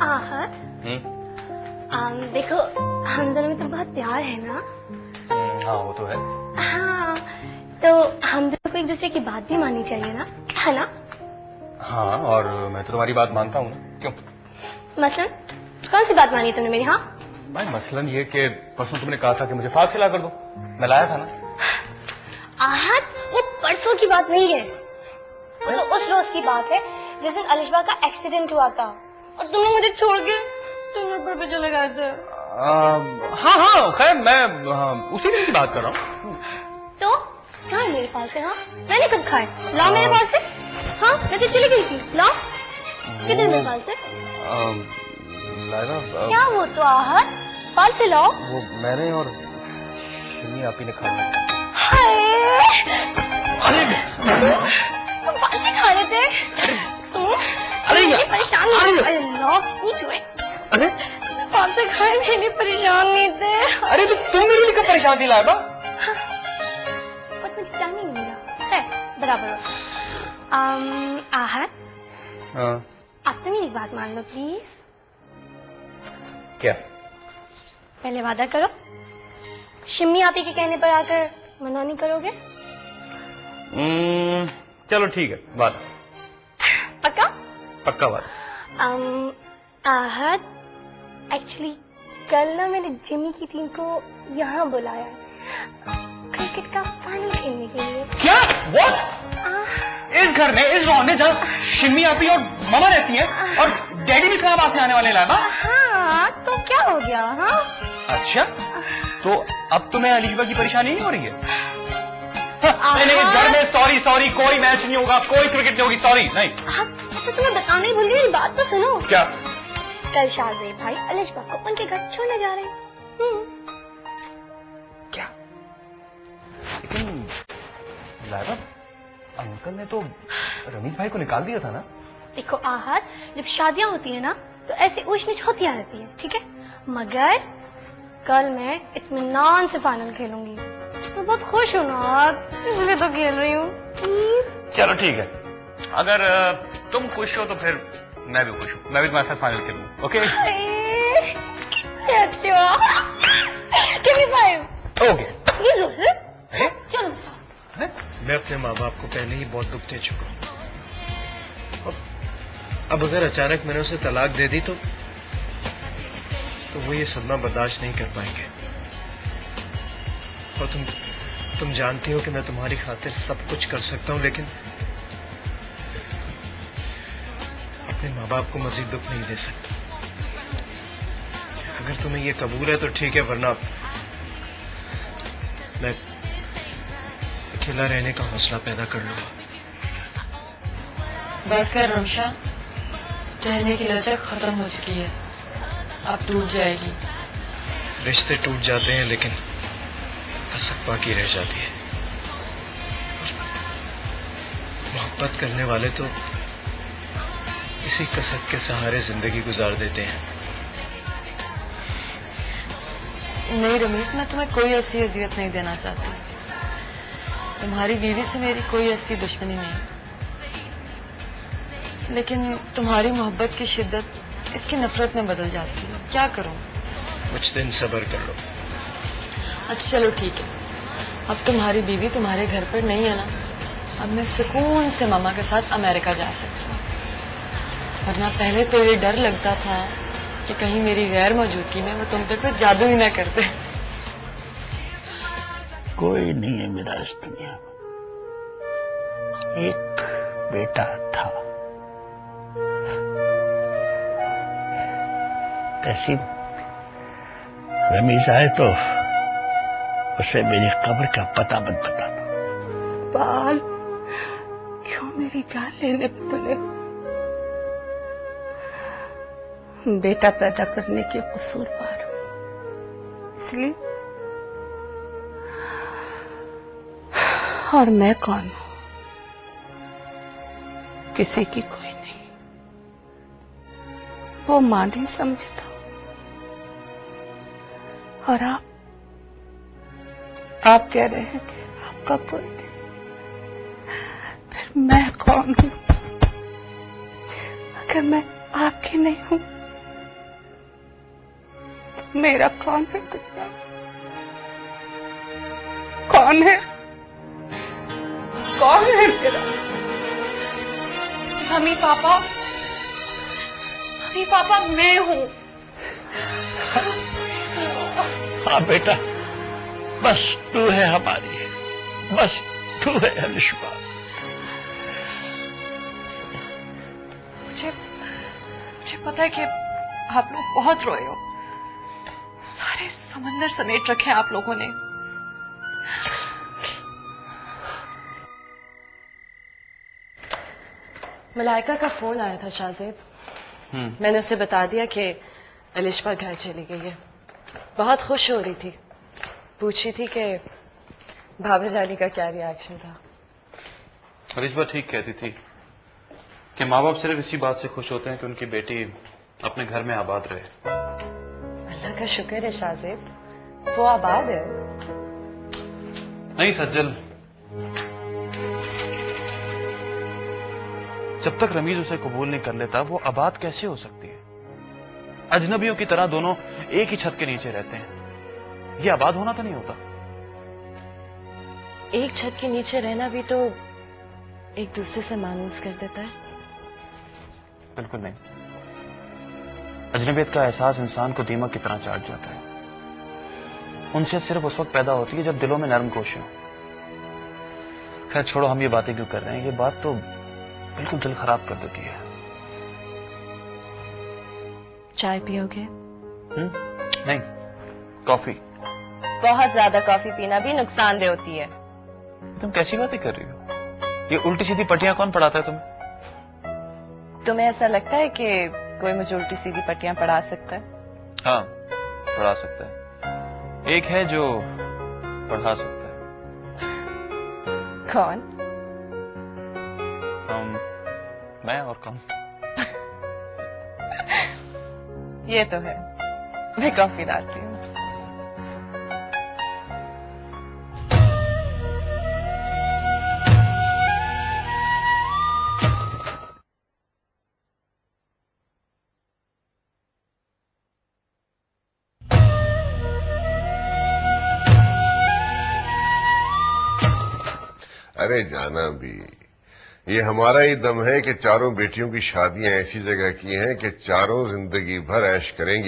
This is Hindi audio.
आहत, देखो हम दोनों में तो बहुत प्यार है ना। हाँ वो तो है। हाँ तो हम दोनों को एक दूसरे की बात भी माननी चाहिए ना, है ना? हाँ और मैं तो तुम्हारी बात मानता हूँ ना। क्यों? मसलन कौन सी बात मानी तुमने मेरी? हाँ भाई मसलन ये कि परसों तुमने कहा था कि मुझे फाग सिला कर दो, मैं लाया था ना। आहत वो परसों की बात नहीं है, वो तो उस रोज की बात है जिस दिन अलिशबा का एक्सीडेंट हुआ था और तुमने मुझे छोड़ के तुम पे चले गए थे। हाँ खैर मैं उसी दिन की बात कर रहा हूँ। तो कहाँ है मेरे पास है? हाँ मैंने कब खाए? लाओ मेरे पास से। हाँ मैं तो चली गई थी, लाओ। कितने मेरे पास से? क्या वो तो आहत पाल से लाओ। वो मैंने और शिमी आपी ने खा लिया। पाल से खा रहे थे तुम? अरे परेशान अरे पाल से खाए मेरे परेशान नहीं थे। अरे तो तुम मेरे लिए कब परेशान थी लाइबा? बट मुझे टाइम नहीं मिला है बराबर। आहत आप तो मेरी बात मान लो प्लीज। क्या? पहले वादा करो शिम्मी आपी के कहने पर आकर मना नहीं करोगे? चलो ठीक है, वादा। पक्का? पक्का वादा। आहत एक्चुअली कल ना मैंने जिमी की टीम को यहाँ बुलाया है क्रिकेट का फाइनल खेलने के लिए। क्या? What? इस घर में, इस रॉन में जहाँ शिमी आपी और मामा रहती है और डैडी भी इस्लामाबाद से आने वाले लाइबा। हाँ तो क्या हो गया? हाँ अच्छा तो अब तुम्हें अलीशबा की परेशानी नहीं हो रही है? नहीं इस घर में सॉरी कोई मैच नहीं होगा, कोई क्रिकेट नहीं होगी, सॉरी नहीं। तो तुम्हें बताना ही भूल गई, मेरी बात तो सुनो। क्या? कल शाहजेब भाई अलिशबा को उनके घर छोड़ने जा रहे हैं। क्या? लेकिन लाइबा अंकल ने तो रमीज भाई को निकाल दिया था ना। देखो आहत जब शादियां होती है ना तो ऐसी ऊंच नीच होती रहती है, ठीक है, मगर कल मैं इत्मीनान से फाइनल खेलूंगी। मैं बहुत खुश हूँ ना इसलिए तो खेल रही हूँ। चलो ठीक है, अगर तुम खुश हो तो फिर मैं भी खुश हूँ, मैं भी तुम्हारे साथ फाइनल खेलूंगा। ओके? ओके ये लो चलो। मैं अपने माँ बाप को पहले ही बहुत दुख दे चुका हूँ। अब अगर अचानक मैंने उसे तलाक दे दी तो वो ये सदमा बर्दाश्त नहीं कर पाएंगे। और तुम जानती हो कि मैं तुम्हारी खातिर सब कुछ कर सकता हूँ, लेकिन अपने माँ बाप को मजीद दुख नहीं दे सकता। अगर तुम्हें ये कबूल है तो ठीक है, वरना मैं अकेला रहने का हौसला पैदा कर लूंगा। बस कर रोशा, चहने की लचक खत्म हो चुकी है, अब टूट जाएगी। रिश्ते टूट जाते हैं लेकिन कसक बाकी रह जाती है। मोहब्बत करने वाले तो इसी कसक के सहारे जिंदगी गुजार देते हैं। नहीं रमीज, मैं तुम्हें कोई ऐसी अजियत नहीं देना चाहती। तुम्हारी बीवी से मेरी कोई ऐसी दुश्मनी नहीं, लेकिन तुम्हारी मोहब्बत की शिद्दत इसकी नफरत में बदल जाती है। क्या करूं? कुछ दिन सब्र कर लो। अच्छा चलो ठीक है, अब तुम्हारी बीवी तुम्हारे घर पर नहीं है ना, अब मैं सुकून से मामा के साथ अमेरिका जा सकती हूँ। वरना पहले तो ये डर लगता था कि कहीं मेरी गैर मौजूदगी में वो तुम पे कुछ जादू ही ना करते। कोई नहीं है मेरा इस दुनिया में, एक बेटा था तहसीन। रमीज आए तो उसे मेरी कब्र का पता मत बताना। बाल क्यों मेरी जान लेने पे तुले? बेटा पैदा करने के कसूरवार इसलिए, और मैं कौन हूं? किसी की कोई नहीं, वो मां नहीं समझता। और आप कह रहे हैं कि आपका कोई नहीं, फिर मैं कौन हूं? अगर मैं आपकी नहीं हूं मेरा कौन है कुत्ता? कौन है? कौन है मेरा? मम्मी पापा मैं हूँ। हाँ बेटा, बस तू है हमारी, बस तू है अलिशबा। मुझे पता है कि आप लोग बहुत रोए हो, सारे समंदर समेट रखे हैं आप लोगों ने। मलाइका का फोन आया था शाहजेब। मैंने उसे बता दिया कि अलिशबा घर चली गई है। बहुत खुश हो रही थी, पूछ रही थी कि भाभी जानी का क्या रिएक्शन था। अलिशबा ठीक कहती थी कि माँ बाप सिर्फ इसी बात से खुश होते हैं कि उनकी बेटी अपने घर में आबाद रहे। अल्लाह का शुक्र है शाहजेब, वो आबाद है। नहीं सज्जल, जब तक रमीज उसे कबूल नहीं कर लेता वो आबाद कैसे हो सकती है? अजनबियों की तरह दोनों एक ही छत के नीचे रहते हैं, ये आबाद होना तो नहीं होता। एक छत के नीचे रहना भी तो एक दूसरे से मायूस कर देता है। बिल्कुल नहीं, अजनबियत का एहसास इंसान को दीमक की तरह चाट जाता है। उनसे सिर्फ उस वक्त पैदा होती है जब दिलों में नरम गोशे हो। खैर छोड़ो, हम ये बातें क्यों कर रहे हैं, ये बात तो बिल्कुल दिल खराब कर देती है। चाय पियोगे? नहीं, कॉफी। बहुत ज्यादा कॉफी पीना भी नुकसानदेह होती है। तुम कैसी बातें कर रही हो? ये उल्टी सीधी पट्टियां कौन पढ़ाता है तुम्हें? तुम्हें ऐसा लगता है कि कोई मुझे उल्टी सीधी पट्टियां पढ़ा सकता है? हाँ, पढ़ा सकता है। एक है जो पढ़ा सकता है। कौन? मैं और कौन? ये तो है। मैं कॉफी लाती हूँ। अरे जाना भी, ये हमारा ही दम है कि चारों बेटियों की शादियां ऐसी जगह की हैं कि चारों जिंदगी भर ऐश करेंगी।